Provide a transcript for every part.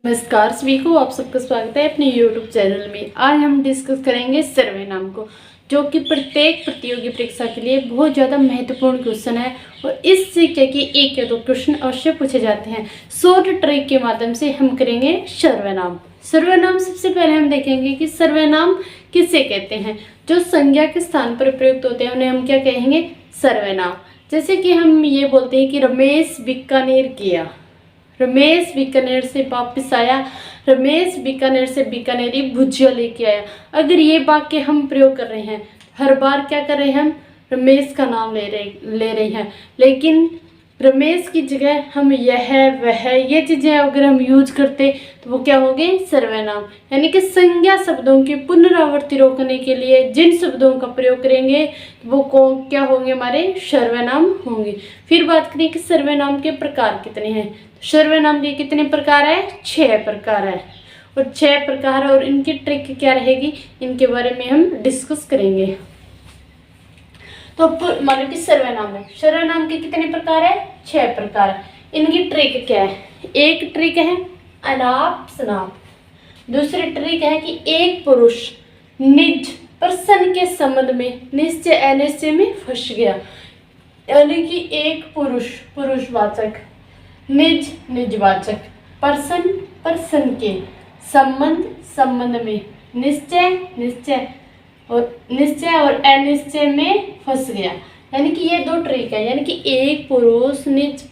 नमस्कार सभी को, आप सबका स्वागत है अपने YouTube चैनल में। आज हम डिस्कस करेंगे सर्वनाम को, जो कि प्रत्येक प्रतियोगी परीक्षा के लिए बहुत ज़्यादा महत्वपूर्ण क्वेश्चन है और इससे क्या कि एक या दो क्वेश्चन अवश्य पूछे जाते हैं। शॉर्ट ट्रिक के माध्यम से हम करेंगे सर्वनाम। सर्वनाम सबसे पहले हम देखेंगे कि सर्वनाम किसे कहते हैं। जो संज्ञा के स्थान पर प्रयुक्त होते हैं उन्हें हम क्या कहेंगे, सर्वनाम। जैसे कि हम ये बोलते हैं कि रमेश बीकानेर गया, रमेश बीकानेर से वापस आया, रमेश बीकानेर से बीकानेरी भुजिया लेके आया। अगर ये वाक्य हम प्रयोग कर रहे हैं, हर बार क्या कर रहे हैं, हम रमेश का नाम ले रहे हैं, लेकिन रमेश की जगह हम यह वह ये चीज़ें अगर हम यूज करते तो वो क्या होंगे, सर्वनाम। यानी कि संज्ञा शब्दों की पुनरावृत्ति रोकने के लिए जिन शब्दों का प्रयोग करेंगे वो कौन क्या होंगे, हमारे सर्वनाम होंगे। फिर बात करें कि सर्वनाम के प्रकार कितने हैं। सर्वनाम के कितने प्रकार है, 6 प्रकार है और 6 प्रकार और इनकी ट्रिक क्या रहेगी, इनके बारे में हम डिस्कस करेंगे। तो मानो कि सर्वनाम है, सर्वनाम के कितने प्रकार है, 6 प्रकार है। इनकी ट्रिक क्या है, एक ट्रिक है अनाप शनाप, दूसरी ट्रिक है कि एक पुरुष निज पर्सन के संबंध में निश्चय अनिश्चय में फंस गया। यानी कि एक पुरुष पुरुषवाचक, निज निजवाचक, पर्सन पर्सन के, संबंध संबंध में, निश्चय और अनिश्चय में फंस गया। यानी कि ये दो ट्रिक है। यानी कि एक पुरुष निज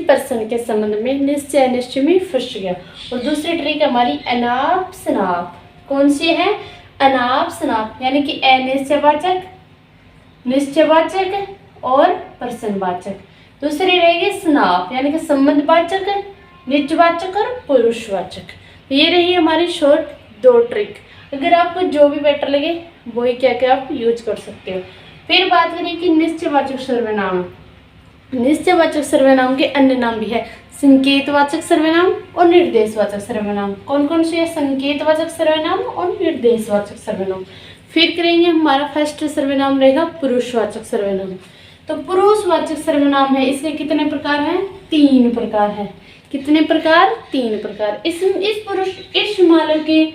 पर्सन के संबंध में निश्चय अनिश्चय में फंस गया। और दूसरी ट्रिक हमारी अनाप शनाप। कौन सी है, अनाप शनाप। यानी कि अनिश्चयवाचक, निश्चयवाचक और पर्सनवाचक। दूसरी रहेगी स्नाप, यानी कि संबंधवाचक, निजवाचक और पुरुषवाचक। ये रही हमारी शॉर्ट 2 ट्रिक। अगर आपको जो भी बेटर लगे वही क्या आप यूज कर सकते हो। फिर बात करें कि निश्चयवाचक सर्वनाम। निश्चयवाचक सर्वनाम के अन्य नाम भी है, संकेतवाचक सर्वनाम और निर्देशवाचक सर्वनाम। कौन कौन से है, संकेतवाचक सर्वनाम और निर्देशवाचक सर्वनाम। फिर करेंगे हमारा फर्स्ट सर्वनाम रहेगा पुरुषवाचक सर्वनाम। तो पुरुषवाचक सर्वनाम है, इसके कितने प्रकार हैं, 3 प्रकार है। कितने प्रकार, 3 प्रकार। इस मालव के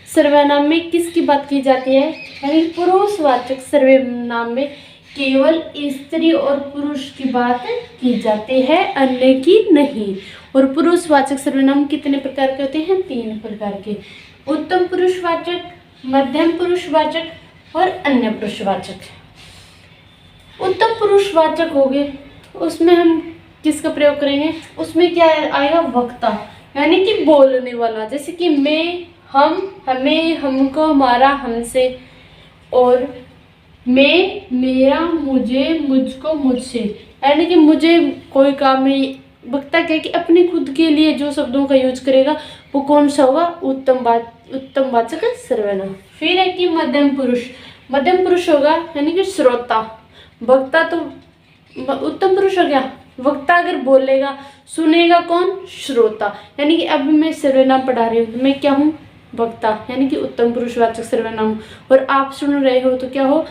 सर्वनाम में किसकी बात की जाती है, यानी पुरुषवाचक सर्वनाम में केवल स्त्री और पुरुष की बात की जाती है, अन्य की नहीं। और पुरुषवाचक सर्वनाम कितने प्रकार के होते हैं, 3 प्रकार के। उत्तम पुरुषवाचक, मध्यम पुरुषवाचक और अन्य पुरुषवाचक। उत्तम पुरुषवाचक हो गए, उसमें हम किसका प्रयोग करेंगे, उसमें क्या आएगा, वक्ता, यानी कि बोलने वाला। जैसे कि मैं, हम, हमें, हमको, हमारा, हमसे, और मैं, मेरा, मुझे, मुझको, मुझसे। यानी कि मुझे कोई काम में वक्ता क्या कि अपने खुद के लिए जो शब्दों का यूज करेगा वो कौन सा होगा, उत्तमवाचक सर्वनाम। फिर है कि मध्यम पुरुष होगा, यानी कि श्रोता। वक्ता तो उत्तम पुरुष हो गया, वक्ता अगर बोलेगा सुनेगा कौन, श्रोता। यानी कि अब मैं सर्वनाम पढ़ा रही हूँ, मैं क्या हूँ, वक्ता, यानी कि उत्तम पुरुषवाचक सर्वनाम। और आप सुन रहे हो तो क्या हो,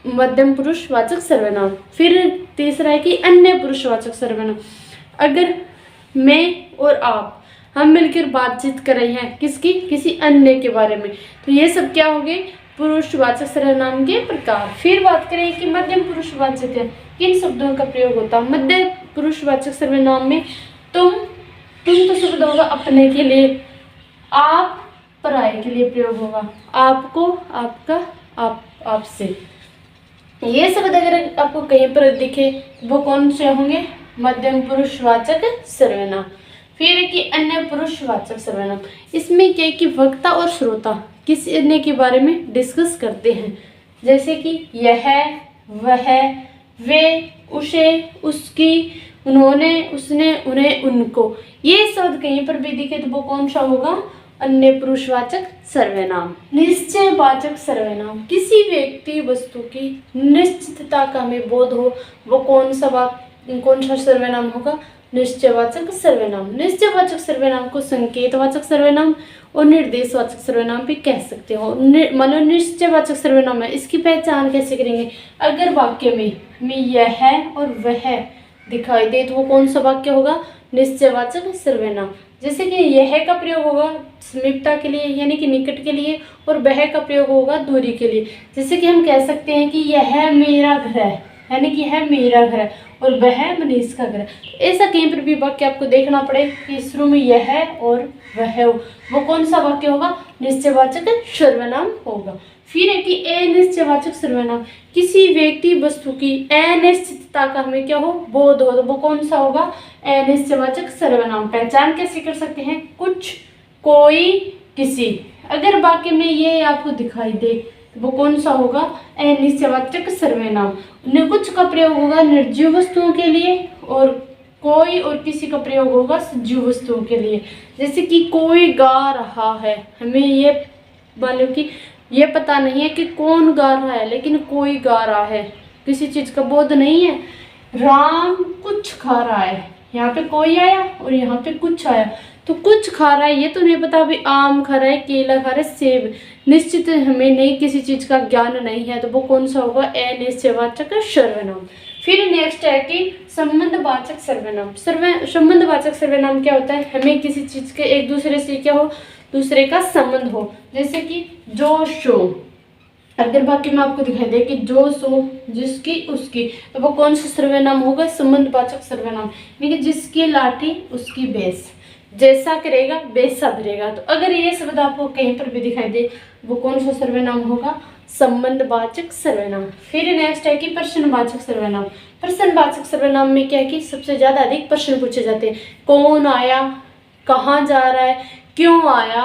मध्यम पुरुषवाचक सर्वनाम। फिर तीसरा है कि अन्य पुरुषवाचक सर्वनाम। अगर मैं और आप हम मिलकर बातचीत कर रहे हैं किसकी, किसी अन्य के बारे में, तो ये सब क्या हो गए, पुरुषवाचक सर्वनाम के प्रकार। फिर बात करें कि मध्यम पुरुषवाचक है, किन शब्दों का प्रयोग होता है। मध्य पुरुषवाचक सर्वनाम में तुम तो शब्द होगा अपने के लिए, आप पराये के लिए प्रयोग होगा, आपको, आपका, आपसे। ये शब्द अगर आपको कहीं पर दिखे वो कौन से होंगे, मध्यम पुरुषवाचक सर्वनाम। फिर है कि अन्य पुरुषवाचक सर्वनाम। इसमें क्या है कि वक्ता और श्रोता किसी अन्य के बारे में डिस्कस करते हैं। जैसे कि यह, वह, वे, उसे, उसकी, उन्होंने, उसने, उन्हें, उनको। ये शब्द कहीं पर भी दिखे तो वो कौन सा होगा, अन्य पुरुषवाचक सर्वनाम। निश्चयवाचक सर्वनाम। किसी व्यक्ति वस्तु की निश्चितता का हमें बोध हो वो कौन सा सर्वनाम होगा, निश्चयवाचक सर्वनाम। निश्चयवाचक सर्वनाम को संकेतवाचक सर्वनाम और निर्देशवाचक सर्वनाम भी कह सकते हो। मानो निश्चयवाचक सर्वनाम है, इसकी पहचान कैसे करेंगे, अगर वाक्य में यह और वह दिखाई दे तो वो कौन सा वाक्य होगा, निश्चयवाचक सर्वनाम। जैसे कि यह का प्रयोग होगा समीपता के लिए यानी कि निकट के लिए, और वह का प्रयोग होगा दूरी के लिए। जैसे कि हम कह सकते हैं कि यह मेरा घर है, यानी कि यह मेरा घर है, और वह मनीष का घर है। तो ऐसा कहीं पर भी वाक्य आपको देखना पड़े कि शुरू में यह है और वह हो, वो कौन सा वाक्य होगा? निश्चयवाचक सर्वनाम होगा। फिर है कि अनिश्चयवाचक सर्वनाम, किसी व्यक्ति वस्तु की अनिश्चितता का हमें क्या हो? बोध हो, तो वो कौन सा होगा? अनिश्चयवाचक सर्वनाम। पहचान कैसे कर सकते हैं? कुछ, कोई, किसी। अगर वाक्य में ये आपको दिखाई दे तो वो कौन सा होगा? अनिश्चयवाचक सर्वनाम। कुछ का प्रयोग होगा निर्जीव वस्तुओं के लिए, और कोई और किसी का प्रयोग होगा सजीव वस्तुओं के लिए। जैसे कि कोई गा रहा है, हमें ये मालूम कि ये पता नहीं है कि कौन गा रहा है, लेकिन कोई गा रहा है, किसी चीज का बोध नहीं है। राम कुछ खा रहा है, यहाँ पे कोई आया और यहाँ पे कुछ आया, तो कुछ खा रहा है ये तो नहीं पता अभी आम खा रहा है, केला खा रहा है, सेब, निश्चित हमें नहीं किसी चीज का ज्ञान नहीं है, तो वो कौन सा होगा? अनिश्चयवाचक सर्वनाम। फिर नेक्स्ट है कि संबंधवाचक सर्वनाम। संबंधवाचक सर्वनाम क्या होता है? हमें किसी चीज के एक दूसरे से क्या हो? दूसरे का संबंध हो। जैसे कि जो सो, अगर वाक्य में आपको दिखाई दे कि जो सो, जिसकी, उसकी, तो वो कौन सा सर्वनाम होगा? संबंधवाचक सर्वनाम। यानी कि जिसकी लाठी उसकी बेस, जैसा करेगा वैसा भरेगा। तो अगर ये शब्द आपको कहीं पर भी दिखाई दे वो कौन सा सर्वनाम होगा? संबंधवाचक सर्वनाम। फिर नेक्स्ट है कि प्रश्नवाचक सर्वनाम। प्रश्नवाचक सर्वनाम में क्या है कि सबसे ज्यादा अधिक प्रश्न पूछे जाते हैं। कौन आया, कहाँ जा रहा है, क्यों आया,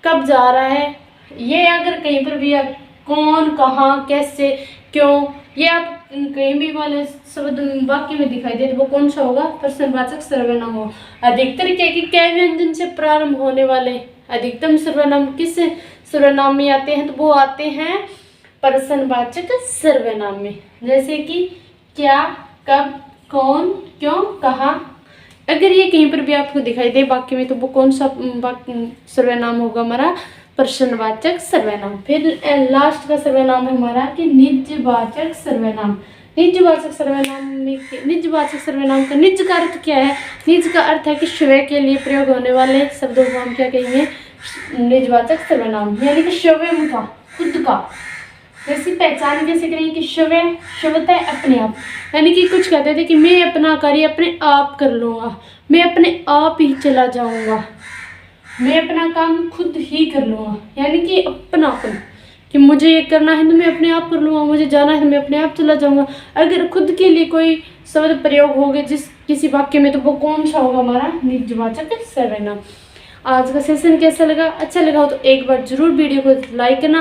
कब जा रहा है। ये अगर कहीं पर भी आप कौन, कहाँ, कैसे, क्यों, ये आप कहीं भी वाले शब्द वाक्य में दिखाई दे तो वो कौन सा होगा? प्रश्नवाचक सर्वनाम हो। अधिकतर क्या है कि कै व्यंजन से प्रारंभ होने वाले अधिकतम सर्वनाम किस सर्वनाम में आते हैं? तो वो आते हैं प्रश्नवाचक सर्वनाम में। जैसे कि क्या, कब, कौन, क्यों, कहाँ। अगर ये कहीं पर भी आपको दिखाई दे वाक्य में तो वो कौन सा सर्वनाम होगा? हमारा प्रश्नवाचक सर्वनाम। फिर लास्ट का सर्वनाम है हमारा कि निजवाचक सर्वनाम। निजवाचक सर्वनाम में निजवाचक सर्वनाम का निज का अर्थ क्या है? निज का अर्थ है कि स्वयं के लिए प्रयोग होने वाले शब्दों को हम क्या कहेंगे? निजवाचक सर्वनाम, यानी कि स्वयं का, खुद का। जैसी पहचान कैसे करेंगे कि स्वयं, स्वतः, अपने आप। यानी कि कुछ कहते थे कि मैं अपना कार्य अपने आप कर लूँगा, मैं अपने आप ही चला जाऊँगा, मैं अपना काम खुद ही कर लूँगा। यानी कि अपनापन, कि मुझे ये करना है तो मैं अपने आप कर लूँगा, मुझे जाना है तो मैं अपने आप चला जाऊँगा। अगर खुद के लिए कोई शब्द प्रयोग हो गए जिस किसी वाक्य में तो वो कौन सा होगा? हमारा निजवाचक सर्वनाम। आज का सेशन कैसा लगा? अच्छा लगा हो तो एक बार जरूर वीडियो को लाइक करना।